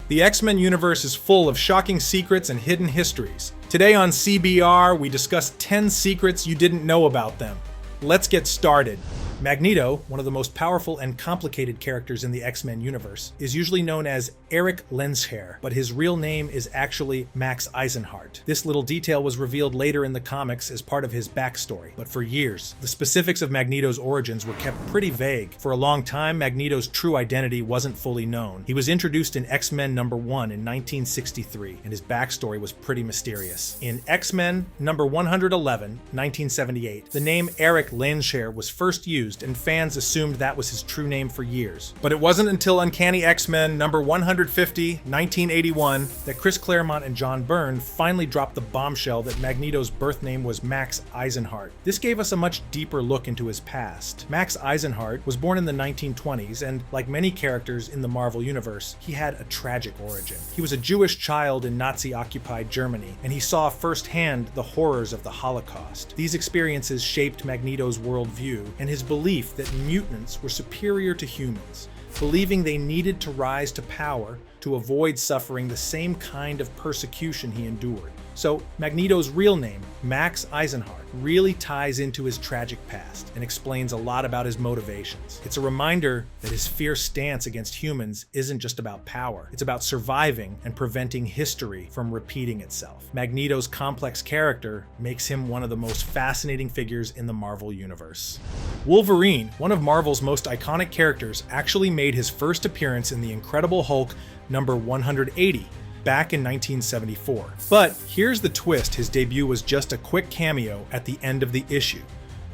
The X-Men universe is full of shocking secrets and hidden histories. Today on CBR, we discuss 10 secrets you didn't know about them. Let's get started. Magneto, one of the most powerful and complicated characters in the X-Men universe, is usually known as Eric Lensherr, but his real name is actually Max Eisenhart. This little detail was revealed later in the comics as part of his backstory, but for years, the specifics of Magneto's origins were kept pretty vague. For a long time, Magneto's true identity wasn't fully known. He was introduced in X-Men #1 in 1963, and his backstory was pretty mysterious. In X-Men #111, 1978, the name Eric Lensherr was first used, and fans assumed that was his true name for years. But it wasn't until Uncanny X-Men #150, 1981, that Chris Claremont and John Byrne finally dropped the bombshell that Magneto's birth name was Max Eisenhart. This gave us a much deeper look into his past. Max Eisenhart was born in the 1920s, and like many characters in the Marvel Universe, he had a tragic origin. He was a Jewish child in Nazi-occupied Germany, and he saw firsthand the horrors of the Holocaust. These experiences shaped Magneto's worldview and his belief that mutants were superior to humans, believing they needed to rise to power to avoid suffering the same kind of persecution he endured. So Magneto's real name, Max Eisenhart, really ties into his tragic past and explains a lot about his motivations. It's a reminder that his fierce stance against humans isn't just about power. It's about surviving and preventing history from repeating itself. Magneto's complex character makes him one of the most fascinating figures in the Marvel Universe. Wolverine, one of Marvel's most iconic characters, actually made his first appearance in The Incredible Hulk #180. Back in 1974. But here's the twist: his debut was just a quick cameo at the end of the issue.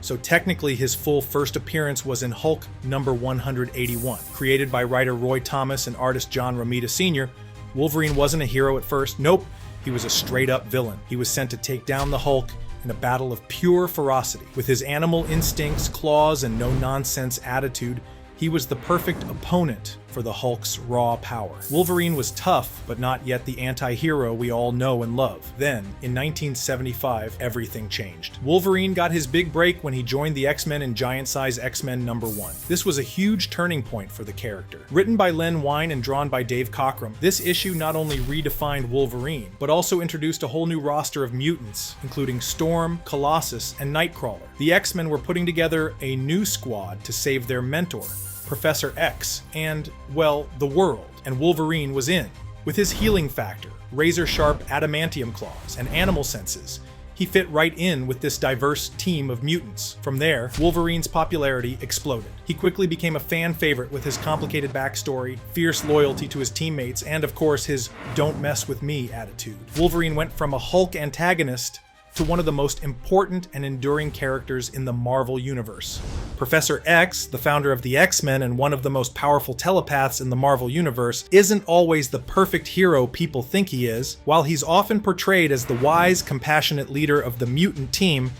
So technically his full first appearance was in Hulk #181. Created by writer Roy Thomas and artist John Romita Sr., Wolverine wasn't a hero at first. Nope, he was a straight-up villain. He was sent to take down the Hulk in a battle of pure ferocity. With his animal instincts, claws, and no-nonsense attitude, he was the perfect opponent for the Hulk's raw power. Wolverine was tough, but not yet the anti-hero we all know and love. Then, in 1975, everything changed. Wolverine got his big break when he joined the X-Men in Giant Size X-Men #1. This was a huge turning point for the character. Written by Len Wein and drawn by Dave Cockrum, this issue not only redefined Wolverine, but also introduced a whole new roster of mutants, including Storm, Colossus, and Nightcrawler. The X-Men were putting together a new squad to save their mentor, Professor X, and, well, the world, and Wolverine was in. With his healing factor, razor-sharp adamantium claws, and animal senses, he fit right in with this diverse team of mutants. From there, Wolverine's popularity exploded. He quickly became a fan favorite with his complicated backstory, fierce loyalty to his teammates, and of course his "don't mess with me" attitude. Wolverine went from a Hulk antagonist to one of the most important and enduring characters in the Marvel Universe. Professor X, the founder of the X-Men and one of the most powerful telepaths in the Marvel Universe, isn't always the perfect hero people think he is. While he's often portrayed as the wise, compassionate leader of the mutant team,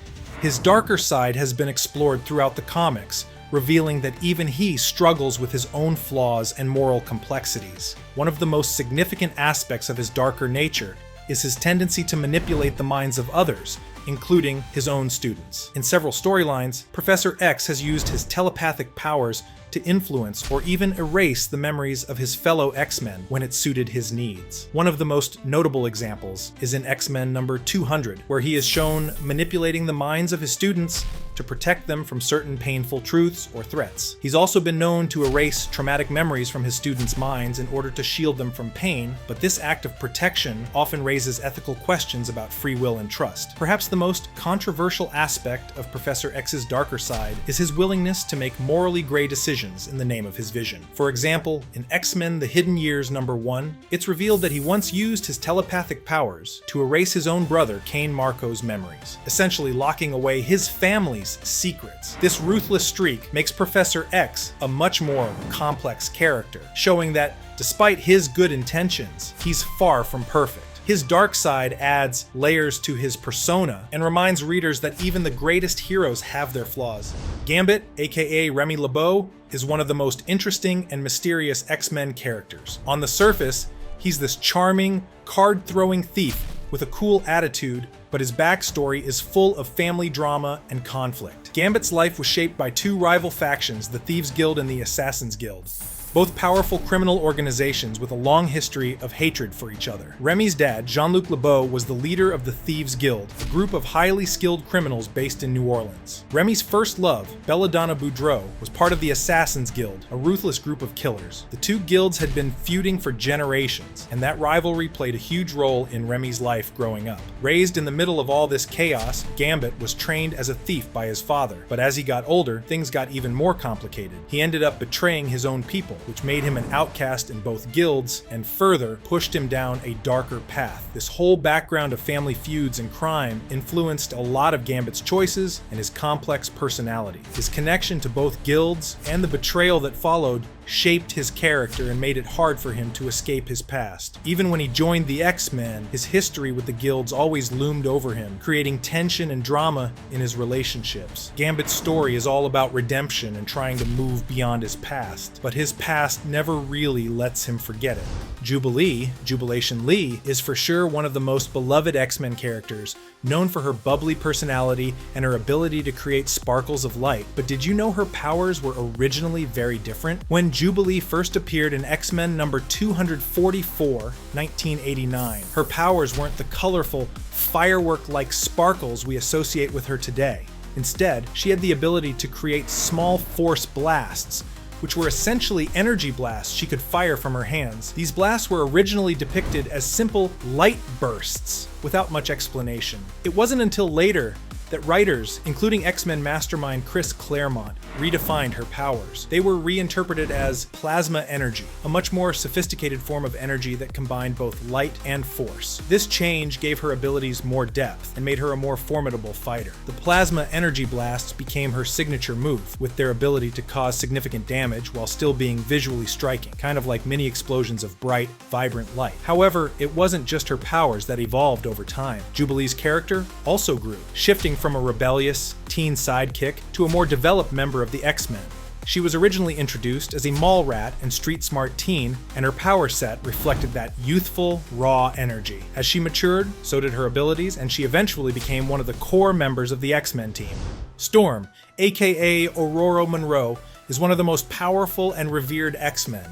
his darker side has been explored throughout the comics, revealing that even he struggles with his own flaws and moral complexities. One of the most significant aspects of his darker nature is his tendency to manipulate the minds of others, including his own students. In several storylines, Professor X has used his telepathic powers to influence or even erase the memories of his fellow X-Men when it suited his needs. One of the most notable examples is in X-Men #200, where he is shown manipulating the minds of his students to protect them from certain painful truths or threats. He's also been known to erase traumatic memories from his students' minds in order to shield them from pain, but this act of protection often raises ethical questions about free will and trust. Perhaps the most controversial aspect of Professor X's darker side is his willingness to make morally gray decisions in the name of his vision. For example, in X-Men The Hidden Years #1, it's revealed that he once used his telepathic powers to erase his own brother Kane Marco's memories, essentially locking away his family's secrets. This ruthless streak makes Professor X a much more complex character, showing that despite his good intentions, he's far from perfect. His dark side adds layers to his persona and reminds readers that even the greatest heroes have their flaws. Gambit, aka Remy LeBeau, is one of the most interesting and mysterious X-Men characters. On the surface, he's this charming, card-throwing thief with a cool attitude, but his backstory is full of family drama and conflict. Gambit's life was shaped by two rival factions, the Thieves Guild and the Assassins Guild. both powerful criminal organizations with a long history of hatred for each other. Remy's dad, Jean-Luc Lebeau, was the leader of the Thieves Guild, a group of highly skilled criminals based in New Orleans. Remy's first love, Belladonna Boudreaux, was part of the Assassins Guild, a ruthless group of killers. The two guilds had been feuding for generations, and that rivalry played a huge role in Remy's life growing up. Raised in the middle of all this chaos, Gambit was trained as a thief by his father, but as he got older, things got even more complicated. He ended up betraying his own people, which made him an outcast in both guilds and further pushed him down a darker path. This whole background of family feuds and crime influenced a lot of Gambit's choices and his complex personality. His connection to both guilds and the betrayal that followed shaped his character and made it hard for him to escape his past. Even when he joined the X-Men, his history with the guilds always loomed over him, creating tension and drama in his relationships. Gambit's story is all about redemption and trying to move beyond his past, but his past never really lets him forget it. Jubilee, Jubilation Lee, is for sure one of the most beloved X-Men characters, known for her bubbly personality and her ability to create sparkles of light. But did you know her powers were originally very different? When Jubilee first appeared in X-Men number 244, 1989, her powers weren't the colorful, firework-like sparkles we associate with her today. Instead, she had the ability to create small force blasts, which were essentially energy blasts she could fire from her hands. These blasts were originally depicted as simple light bursts, without much explanation. It wasn't until later that writers, including X-Men mastermind Chris Claremont, redefined her powers. They were reinterpreted as plasma energy, a much more sophisticated form of energy that combined both light and force. This change gave her abilities more depth and made her a more formidable fighter. The plasma energy blasts became her signature move, with their ability to cause significant damage while still being visually striking, kind of like mini explosions of bright, vibrant light. However, it wasn't just her powers that evolved over time. Jubilee's character also grew, shifting from a rebellious teen sidekick to a more developed member of the X-Men. She was originally introduced as a mall rat and street-smart teen, and her power set reflected that youthful, raw energy. As she matured, so did her abilities, and she eventually became one of the core members of the X-Men team. Storm, aka Aurora Monroe, is one of the most powerful and revered X-Men,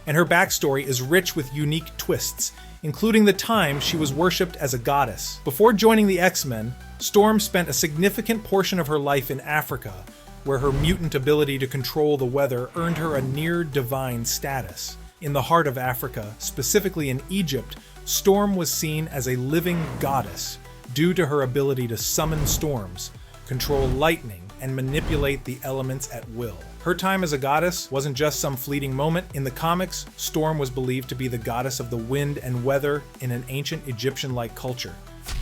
and her backstory is rich with unique twists, including the time she was worshipped as a goddess. Before joining the X-Men, Storm spent a significant portion of her life in Africa, where her mutant ability to control the weather earned her a near-divine status. In the heart of Africa, specifically in Egypt, Storm was seen as a living goddess due to her ability to summon storms, control lightning, and manipulate the elements at will. Her time as a goddess wasn't just some fleeting moment. In the comics, Storm was believed to be the goddess of the wind and weather in an ancient Egyptian-like culture,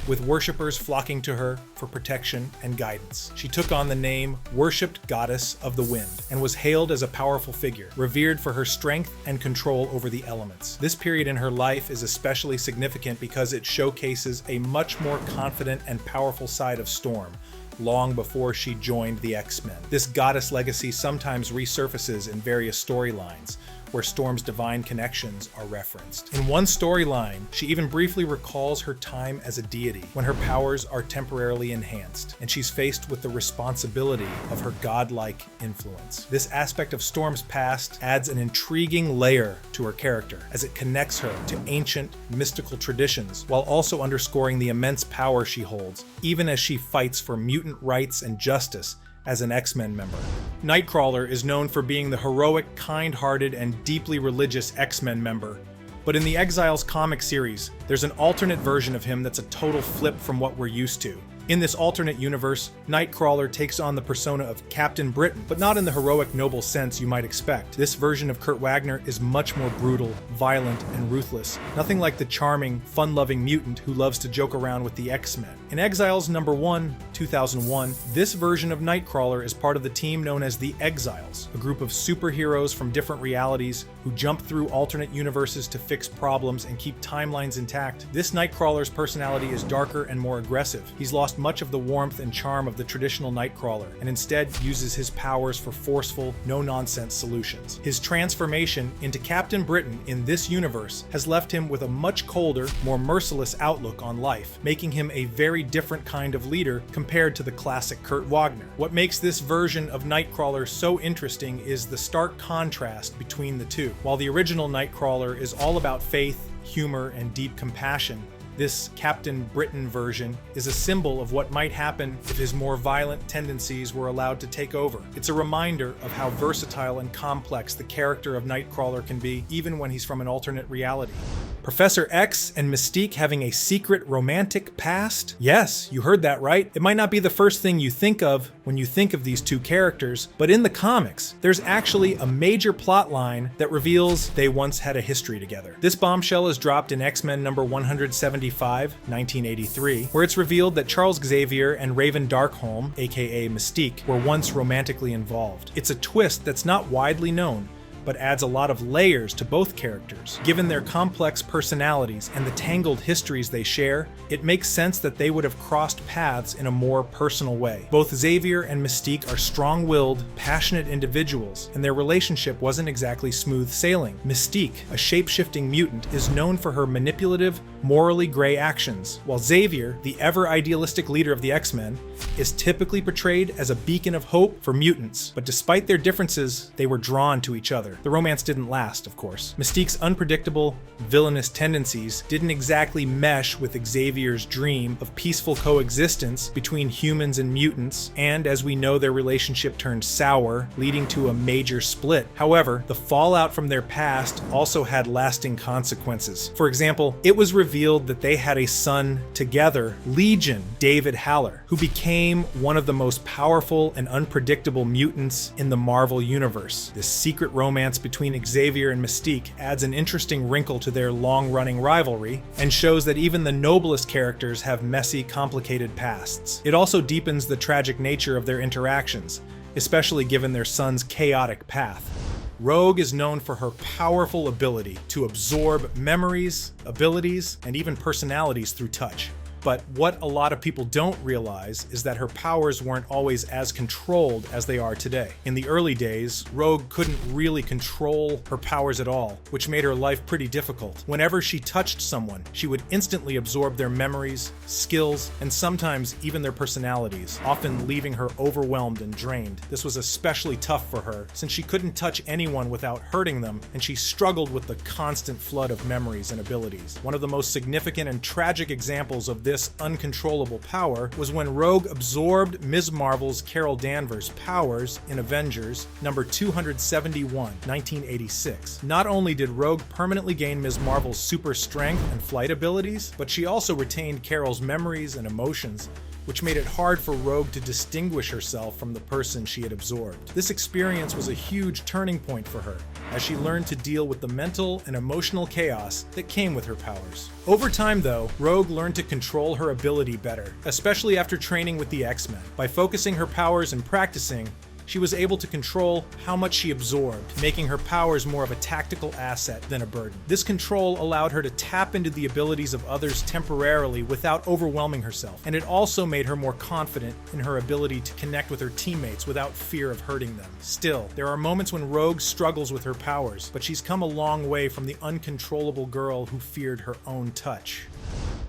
with worshippers flocking to her for protection and guidance. She took on the name Worshipped Goddess of the Wind and was hailed as a powerful figure, revered for her strength and control over the elements. This period in her life is especially significant because it showcases a much more confident and powerful side of Storm, long before she joined the X-Men. This goddess legacy sometimes resurfaces in various storylines, where Storm's divine connections are referenced. In one storyline, she even briefly recalls her time as a deity, when her powers are temporarily enhanced, and she's faced with the responsibility of her godlike influence. This aspect of Storm's past adds an intriguing layer to her character, as it connects her to ancient, mystical traditions, while also underscoring the immense power she holds, even as she fights for mutant rights and justice as an X-Men member. Nightcrawler is known for being the heroic, kind-hearted, and deeply religious X-Men member, but in the Exiles comic series, there's an alternate version of him that's a total flip from what we're used to. In this alternate universe, Nightcrawler takes on the persona of Captain Britain, but not in the heroic, noble sense you might expect. This version of Kurt Wagner is much more brutal, violent, and ruthless. Nothing like the charming, fun-loving mutant who loves to joke around with the X-Men. In Exiles #1, 2001, this version of Nightcrawler is part of the team known as the Exiles, a group of superheroes from different realities who jump through alternate universes to fix problems and keep timelines intact. This Nightcrawler's personality is darker and more aggressive. He's lost much of the warmth and charm of the traditional Nightcrawler, and instead uses his powers for forceful, no-nonsense solutions. His transformation into Captain Britain in this universe has left him with a much colder, more merciless outlook on life, making him a very different kind of leader compared to the classic Kurt Wagner. What makes this version of Nightcrawler so interesting is the stark contrast between the two. While the original Nightcrawler is all about faith, humor, and deep compassion, this Captain Britain version is a symbol of what might happen if his more violent tendencies were allowed to take over. It's a reminder of how versatile and complex the character of Nightcrawler can be, even when he's from an alternate reality. Professor X and Mystique having a secret romantic past? Yes, you heard that right. It might not be the first thing you think of when you think of these two characters, but in the comics, there's actually a major plot line that reveals they once had a history together. This bombshell is dropped in X-Men number 175, 1983, where it's revealed that Charles Xavier and Raven Darkholme, aka Mystique, were once romantically involved. It's a twist that's not widely known, but adds a lot of layers to both characters. Given their complex personalities and the tangled histories they share, it makes sense that they would have crossed paths in a more personal way. Both Xavier and Mystique are strong-willed, passionate individuals, and their relationship wasn't exactly smooth sailing. Mystique, a shape-shifting mutant, is known for her manipulative, morally gray actions, while Xavier, the ever-idealistic leader of the X-Men, is typically portrayed as a beacon of hope for mutants. But despite their differences, they were drawn to each other. The romance didn't last, of course. Mystique's unpredictable, villainous tendencies didn't exactly mesh with Xavier's dream of peaceful coexistence between humans and mutants, and as we know, their relationship turned sour, leading to a major split. However, the fallout from their past also had lasting consequences. For example, it was revealed that they had a son together, Legion David Haller, who became one of the most powerful and unpredictable mutants in the Marvel Universe. This secret romance between Xavier and Mystique adds an interesting wrinkle to their long-running rivalry and shows that even the noblest characters have messy, complicated pasts. It also deepens the tragic nature of their interactions, especially given their son's chaotic path. Rogue is known for her powerful ability to absorb memories, abilities, and even personalities through touch. But what a lot of people don't realize is that her powers weren't always as controlled as they are today. In the early days, Rogue couldn't really control her powers at all, which made her life pretty difficult. Whenever she touched someone, she would instantly absorb their memories, skills, and sometimes even their personalities, often leaving her overwhelmed and drained. This was especially tough for her, since she couldn't touch anyone without hurting them, and she struggled with the constant flood of memories and abilities. One of the most significant and tragic examples of this uncontrollable power was when Rogue absorbed Ms. Marvel's Carol Danvers' powers in Avengers number 271, 1986. Not only did Rogue permanently gain Ms. Marvel's super strength and flight abilities, but she also retained Carol's memories and emotions, which made it hard for Rogue to distinguish herself from the person she had absorbed. This experience was a huge turning point for her, as she learned to deal with the mental and emotional chaos that came with her powers. Over time, though, Rogue learned to control her ability better, especially after training with the X-Men. By focusing her powers and practicing, she was able to control how much she absorbed, making her powers more of a tactical asset than a burden. This control allowed her to tap into the abilities of others temporarily without overwhelming herself, and it also made her more confident in her ability to connect with her teammates without fear of hurting them. Still, there are moments when Rogue struggles with her powers, but she's come a long way from the uncontrollable girl who feared her own touch.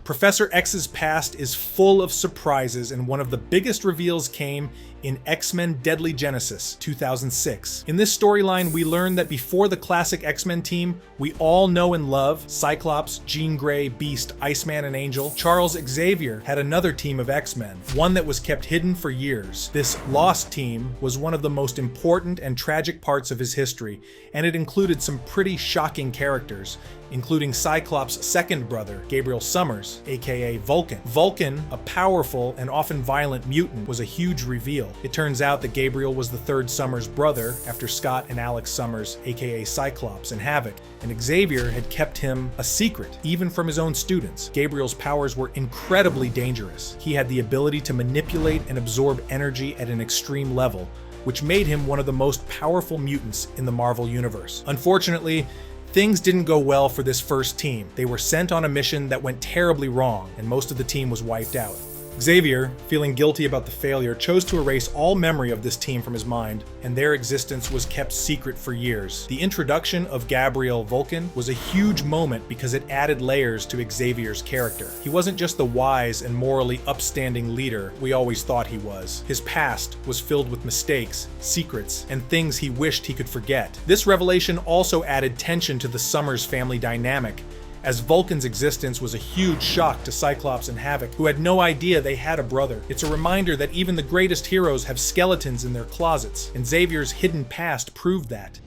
Professor X's past is full of surprises, and one of the biggest reveals came in X-Men Deadly Genesis 2006. In this storyline, we learn that before the classic X-Men team we all know and love, Cyclops, Jean Grey, Beast, Iceman, and Angel, Charles Xavier had another team of X-Men, one that was kept hidden for years. This lost team was one of the most important and tragic parts of his history, and it included some pretty shocking characters, including Cyclops' second brother, Gabriel Summers, aka Vulcan. Vulcan, a powerful and often violent mutant, was a huge reveal. It turns out that Gabriel was the third Summers brother after Scott and Alex Summers, aka Cyclops and Havoc, and Xavier had kept him a secret, even from his own students. Gabriel's powers were incredibly dangerous. He had the ability to manipulate and absorb energy at an extreme level, which made him one of the most powerful mutants in the Marvel Universe. Unfortunately, things didn't go well for this first team. They were sent on a mission that went terribly wrong, and most of the team was wiped out. Xavier, feeling guilty about the failure, chose to erase all memory of this team from his mind, and their existence was kept secret for years. The introduction of Gabriel Vulcan was a huge moment because it added layers to Xavier's character. He wasn't just the wise and morally upstanding leader we always thought he was. His past was filled with mistakes, secrets, and things he wished he could forget. This revelation also added tension to the Summers family dynamic, as Vulcan's existence was a huge shock to Cyclops and Havoc, who had no idea they had a brother. It's a reminder that even the greatest heroes have skeletons in their closets, and Xavier's hidden past proved that.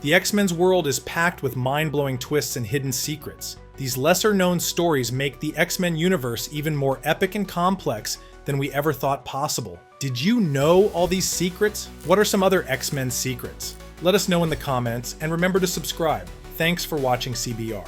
The X-Men's world is packed with mind-blowing twists and hidden secrets. These lesser-known stories make the X-Men universe even more epic and complex than we ever thought possible. Did you know all these secrets? What are some other X-Men secrets? Let us know in the comments, and remember to subscribe. Thanks for watching CBR.